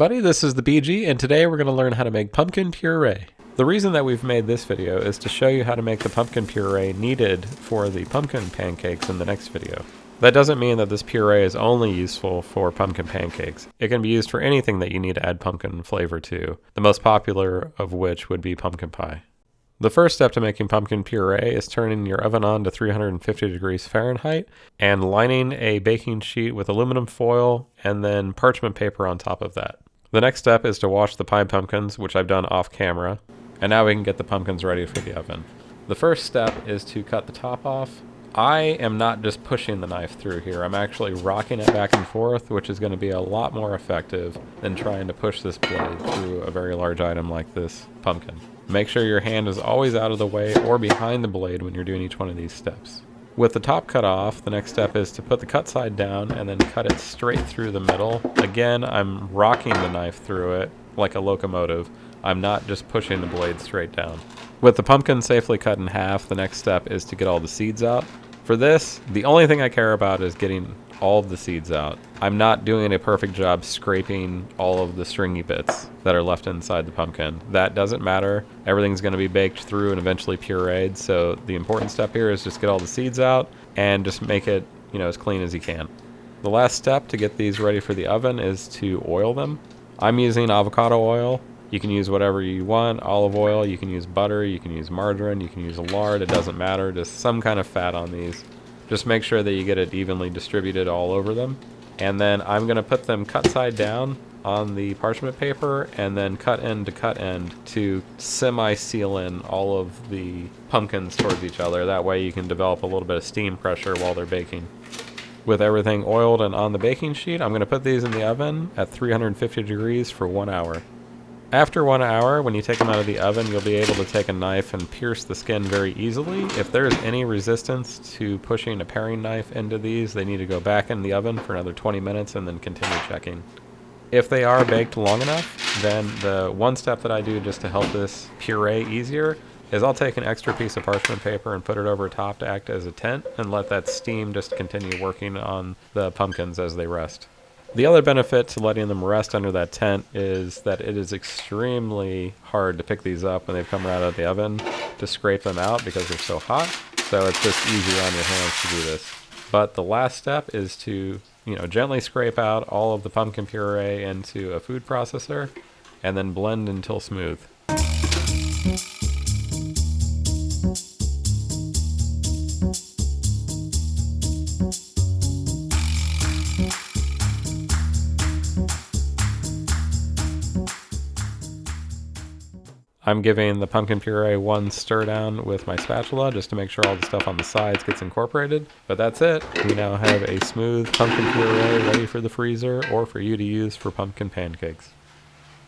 everybody, this is the BG, and today we're going to learn how to make pumpkin puree. The reason that we've made this video is to show you how to make the pumpkin puree needed for the pumpkin pancakes in the next video. That doesn't mean that this puree is only useful for pumpkin pancakes. It can be used for anything that you need to add pumpkin flavor to, the most popular of which would be pumpkin pie. The first step to making pumpkin puree is turning your oven on to 350 degrees Fahrenheit and lining a baking sheet with aluminum foil and then parchment paper on top of that. The next step is to wash the pie pumpkins, which I've done off camera, and now we can get the pumpkins ready for the oven. The first step is to cut the top off. I am not just pushing the knife through here, I'm actually rocking it back and forth, which is going to be a lot more effective than trying to push this blade through a very large item like this pumpkin. Make sure your hand is always out of the way or behind the blade when you're doing each one of these steps. With the top cut off, the next step is to put the cut side down and then cut it straight through the middle. Again, I'm rocking the knife through it like a locomotive. I'm not just pushing the blade straight down. With the pumpkin safely cut in half, the next step is to get all the seeds out. For this, the only thing I care about is getting all of the seeds out. I'm not doing a perfect job scraping all of the stringy bits that are left inside the pumpkin. That doesn't matter. Everything's going to be baked through and eventually pureed, so the important step here is just get all the seeds out and just make it, as clean as you can. The last step to get these ready for the oven is to oil them. I'm using avocado oil. You can use whatever you want, olive oil, you can use butter, you can use margarine, you can use lard, it doesn't matter, just some kind of fat on these. Just make sure that you get it evenly distributed all over them. And then I'm going to put them cut side down on the parchment paper and then cut end to semi-seal in all of the pumpkins towards each other. That way you can develop a little bit of steam pressure while they're baking. With everything oiled and on the baking sheet, I'm going to put these in the oven at 350 degrees for 1 hour. After 1 hour, when you take them out of the oven, you'll be able to take a knife and pierce the skin very easily. If there's any resistance to pushing a paring knife into these, they need to go back in the oven for another 20 minutes and then continue checking. If they are baked long enough, then the one step that I do just to help this puree easier is I'll take an extra piece of parchment paper and put it over top to act as a tent and let that steam just continue working on the pumpkins as they rest. The other benefit to letting them rest under that tent is that it is extremely hard to pick these up when they've come right out of the oven to scrape them out because they're so hot. So it's just easier on your hands to do this. But the last step is to, gently scrape out all of the pumpkin puree into a food processor and then blend until smooth. I'm giving the pumpkin puree one stir down with my spatula just to make sure all the stuff on the sides gets incorporated. But that's it. We now have a smooth pumpkin puree ready for the freezer or for you to use for pumpkin pancakes.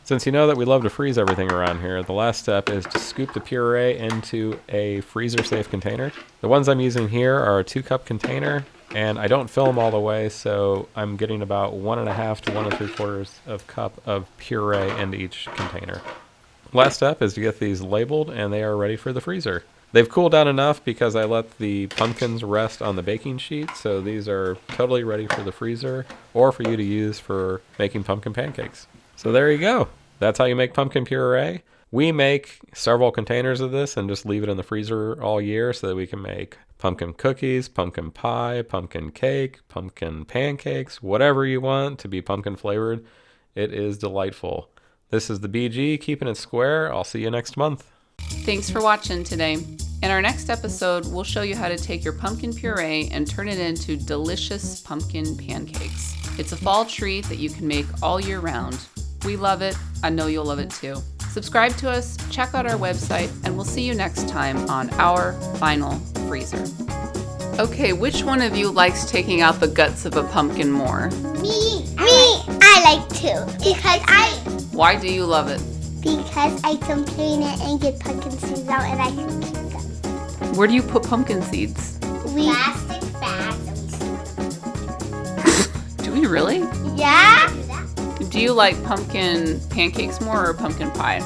Since you know that we love to freeze everything around here, the last step is to scoop the puree into a freezer-safe container. The ones I'm using here are a 2-cup container, and I don't fill them all the way, so I'm getting about 1.5 to 1 3/4 of cup of puree into each container. Last step is to get these labeled and they are ready for the freezer. They've cooled down enough because I let the pumpkins rest on the baking sheet, so these are totally ready for the freezer or for you to use for making pumpkin pancakes. So there you go. That's how you make pumpkin puree. We make several containers of this and just leave it in the freezer all year so that we can make pumpkin cookies, pumpkin pie, pumpkin cake, pumpkin pancakes, whatever you want to be pumpkin flavored. It is delightful. This is the BG, keeping it square. I'll see you next month. Thanks for watching today. In our next episode, we'll show you how to take your pumpkin puree and turn it into delicious pumpkin pancakes. It's a fall treat that you can make all year round. We love it. I know you'll love it too. Subscribe to us, check out our website, and we'll see you next time on Our Final Freezer. Okay, which one of you likes taking out the guts of a pumpkin more? Me. I like to. Why do you love it? Because I can clean it and get pumpkin seeds out and I can keep them. Where do you put pumpkin seeds? Plastic bags and we store them. Do we really? Yeah. Do you like pumpkin pancakes more or pumpkin pie?